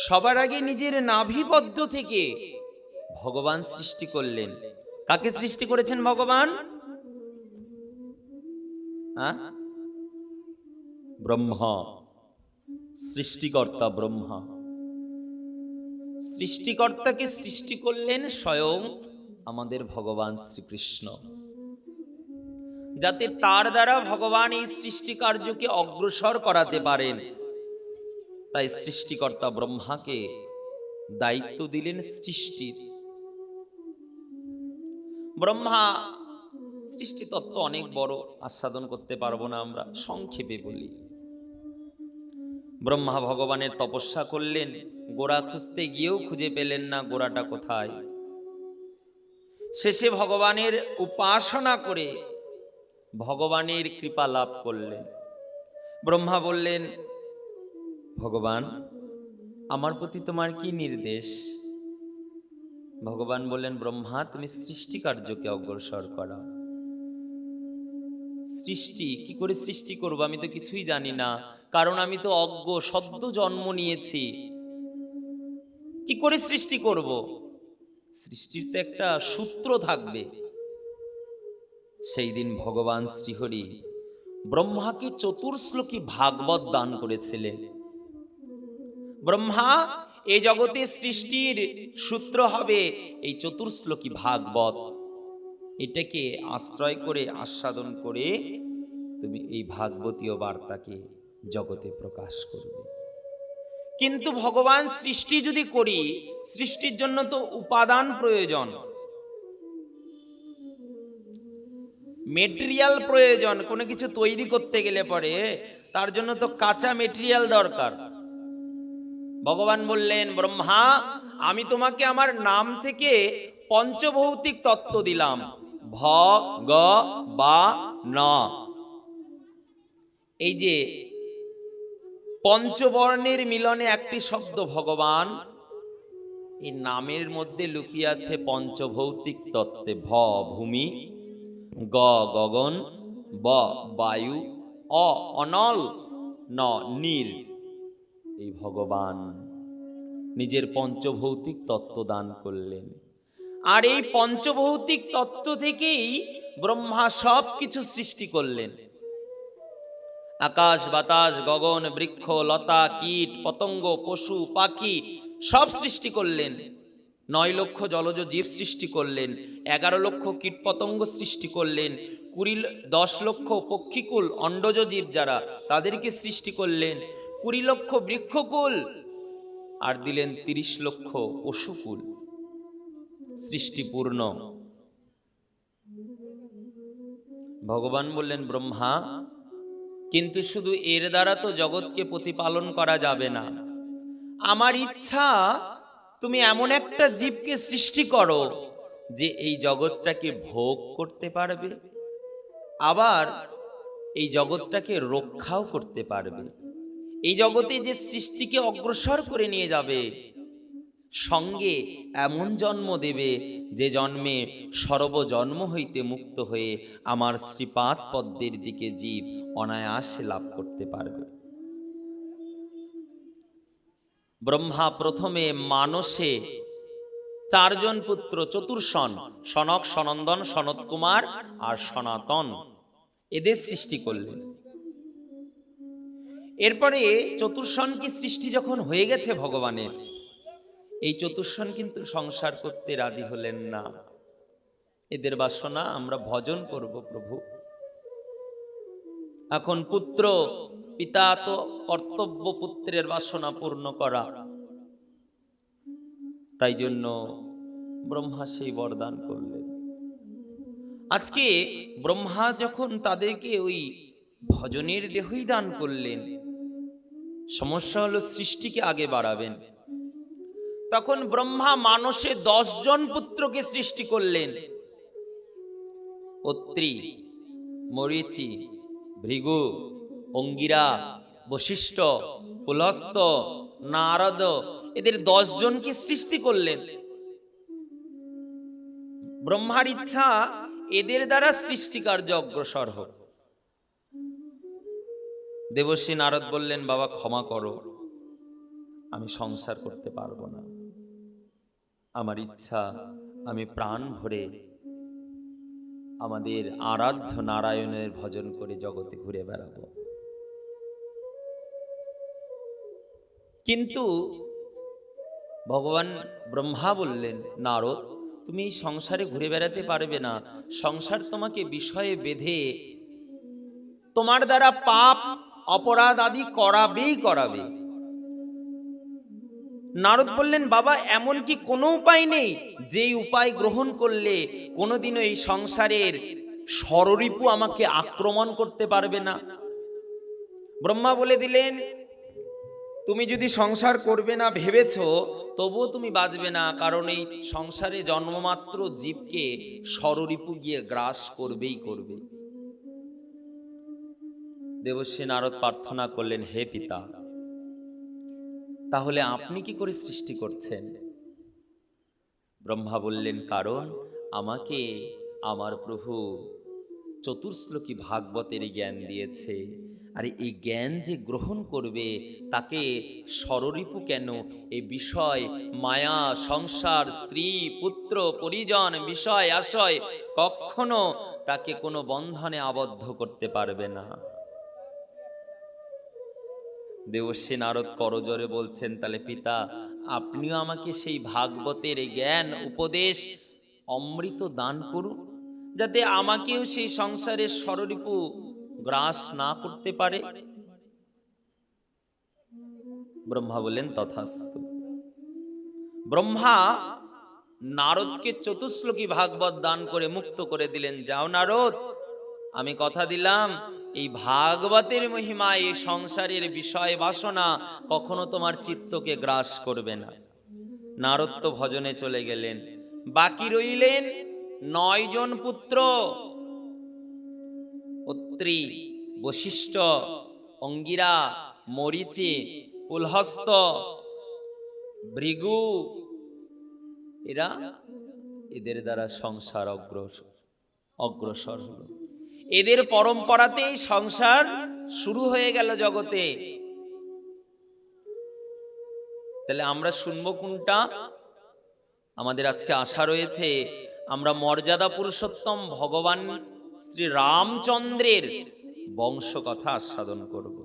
সবার আগে নিজের নাভিবদ্ধ থেকে ভগবান সৃষ্টি করলেন। কাকে সৃষ্টি করেছেন ভগবান? ব্রহ্মা, সৃষ্টিকর্তা ব্রহ্মা। সৃষ্টিকর্তাকে সৃষ্টি করলেন স্বয়ং আমাদের ভগবান শ্রীকৃষ্ণ, যাতে তার দ্বারা ভগবান এই সৃষ্টি কার্যকে অগ্রসর করাতে পারেন। তাই সৃষ্টিকর্তা ব্রহ্মাকে দায়িত্ব দিলেন সৃষ্টির। ব্রহ্মা সৃষ্টি তত্ত্ব অনেক বড়, আস্বাদন করতে পারবো না, আমরা সংক্ষেপে বলি। ব্রহ্মা ভগবানের তপস্যা করলেন, গোড়া খুঁজতে গিয়েও খুঁজে পেলেন না গোড়াটা কোথায়। শেষে ভগবানের উপাসনা করে ভগবানের কৃপা লাভ করলেন। ব্রহ্মা বললেন, ভগবান আমার প্রতি তোমার কি নির্দেশ? ভগবান বললেন, ব্রহ্মা তুমি সৃষ্টি কার্যকে অগ্রসর করা। সৃষ্টি কি করে সৃষ্টি করব? আমি তো কিছুই জানি না, কারণ আমি তো অজ্ঞ, সদ্য জন্ম নিয়েছি। কি করে সৃষ্টি করব? সৃষ্টির তো একটা সূত্র থাকবে। সেই দিন ভগবান শ্রীহরি ব্রহ্মাকে চতুর্শ্লোকী ভাগবত দান করেছিলেন। ব্রহ্মা এই জগতে সৃষ্টির সূত্র হবে এই চতুর্শ্লোকী ভাগবত। এটাকে আশ্রয় করে, আস্বাদন করে তুমি এই ভাগবতীয় বার্তাকে জগতে প্রকাশ করবে। কিন্তু ভগবান সৃষ্টি যদি করি, সৃষ্টির জন্য তো উপাদান প্রয়োজন, মেটেরিয়াল প্রয়োজন। কোনো কিছু তৈরি করতে গেলে পরে তার জন্য তো কাঁচা মেটেরিয়াল দরকার। ভগবান বললেন, ব্রহ্মা আমি তোমাকে আমার নাম থেকে পঞ্চভৌতিক তত্ত্ব দিলাম, ভ গ বা ন। এই যে পঞ্চবর্ণের মিলনে একটি শব্দ ভগবান, এই নামের মধ্যে লুকিয়ে আছে পঞ্চভৌতিক তত্ত্বে। ভ ভূমি, গ গগন, ব বায়ু, অ অনল, ন নীর। এই ভগবান নিজের পঞ্চভৌতিক তত্ত্ব দান করলেন। আর এই পঞ্চভৌতিক তত্ত্ব থেকেই ব্রহ্মা সব কিছু সৃষ্টি করলেন। আকাশ বাতাস গগন বৃক্ষ লতা কীট পতঙ্গ পশু পাখি সব সৃষ্টি করলেন। 9 লক্ষ জলজ জীব সৃষ্টি করলেন, 11 লক্ষ কীট পতঙ্গ সৃষ্টি করলেন, 10 লক্ষ পক্ষীকুল অন্ডজ জীব যারা, তাদেরকে সৃষ্টি করলেন, 20 লক্ষ বৃক্ষকুল, আর দিলেন 30 লক্ষ পশুকুল। সৃষ্টিপূর্ণ। ভগবান বললেন, ব্রহ্মা কিন্তু শুধু এর দ্বারা তো জগৎকে প্রতিপালন করা যাবে না। আমার ইচ্ছা তুমি এমন একটা জীবকে সৃষ্টি করো যে এই জগৎটাকে ভোগ করতে পারবে, আবার এই জগৎটাকে রক্ষাও করতে পারবে। এই জগতে যে সৃষ্টিকে অগ্রসর করে নিয়ে যাবে, সঙ্গে এমন জন্ম দেবে যে জন্মে সর্বজন্ম হইতে মুক্ত হয়ে আমার শ্রীপাদ পদ্মের দিকে জীব অনায়াসে লাভ করতে পারবে। ব্রহ্মা প্রথমে মানসে 4 জন পুত্র, চতুর্ষণ, সনক সনন্দন সনত কুমার আর সনাতন, এদের সৃষ্টি করলেন। এরপরে চতুর্ষণকে সৃষ্টি যখন হয়ে গেছে ভগবানের, এই চতুর্ষণ কিন্তু সংসার করতে রাজি হলেন না। এদের বাসনা আমরা ভজন করব প্রভু। এখন পুত্র, পিতা তো কর্তব্য পুত্রের বাসনা পূর্ণ করা, তাই জন্য ব্রহ্মা সেই বরদান করলেন। আজকে ব্রহ্মা যখন তাদেরকে ওই ভজনের দেহই দান করলেন, সমস্যা হলো সৃষ্টিকে আগে বাড়াবেন। তখন ব্রহ্মা মানসে 10 জন পুত্রকে সৃষ্টি করলেন। অত্রি, মরীচি, ভৃগু, অঙ্গিরা, বশিষ্ঠ, পুলস্ত, নারদ, এদের 10 জনকে সৃষ্টি করলেন। ব্রহ্মার ইচ্ছা এদের দ্বারা সৃষ্টি কার্য অগ্রসর হোক। দেবর্ষি নারদ বললেন, বাবা ক্ষমা করো, আমি সংসার করতে পারবো না। আমার ইচ্ছা আমি প্রাণ ভরে আমাদের আরাধ্য নারায়ণের ভজন করে জগতে ঘুরে বেড়াবো। কিন্তু ভগবান ব্রহ্মা বললেন, নারদ, তুমি এই সংসারে ঘুরে বেড়াতে পারবে না। সংসার তোমাকে বিষয়ে বেঁধে তোমার দ্বারা পাপ অপরাধ আদি করাবেই করাবে। নারদ বললেন, বাবা, এমন কি কোনো উপায় নেই যেই উপায় গ্রহণ করলে কোনোদিনও এই সংসারের ষড়রিপু আমাকে আক্রমণ করতে পারবে না? ব্রহ্মা বলে দিলেন, তুমি যদি সংসার করবে না ভেবেছ, তবুও তুমি বাঁচবে না, কারণ এই সংসারে জন্মমাত্র জীবকে ষড়রিপু গিয়ে গ্রাস করবেই করবে। দেবর্ষি নারদ প্রার্থনা করলেন, হে পিতা, তাহলে আপনি কি করে সৃষ্টি করছেন? ব্রহ্মা বললেন, কারণ আমাকে আমার প্রভু চতুর্শ্লোকী ভাগবতের জ্ঞান দিয়েছে। আর এই জ্ঞান যে গ্রহণ করবে তাকে ষড়রিপু কেন, এই বিষয় মায়া সংসার স্ত্রী পুত্র পরিজন বিষয় আশয় কখনো তাকে কোনো বন্ধনে আবদ্ধ করতে পারবে না। দেবর্ষি নারদ করজোরে বলছেন, তাহলে পিতা, আপনিও আমাকে সেই ভাগবতের জ্ঞান উপদেশ অমৃত দান করুন, যাতে আমাকেও সেই সংসারের ষড়রিপু গ্রাস না করতে পারে। ব্রহ্মা বললেন, তথাস্তু। ব্রহ্মা নারদকে চতুশ্লোকী ভাগবত দান করে মুক্ত করে দিলেন। যাও নারদ, আমি কথা দিলাম এই ভাগবতের মহিমা এই সংসারের বিষয় বাসনা কখনো তোমার চিত্তকে গ্রাস করবে না। নারদ তো ভজনে চলে গেলেন। বাকি রইলেন 9 জন পুত্র, অত্রি, বশিষ্ঠ, অঙ্গিরা, মরীচি, পুলহস্ত, ভৃগু। এদের দ্বারা সংসার অগ্রসর হলো। এদের পরম্পরাতেই সংসার শুরু হয়ে গেল জগতে। তাহলে আমরা শুনবো কোনটা? আমাদের আজকে আশা রয়েছে আমরা মর্যাদা পুরুষোত্তম ভগবান শ্রী রামচন্দ্রের বংশ কথা আস্বাদন করব।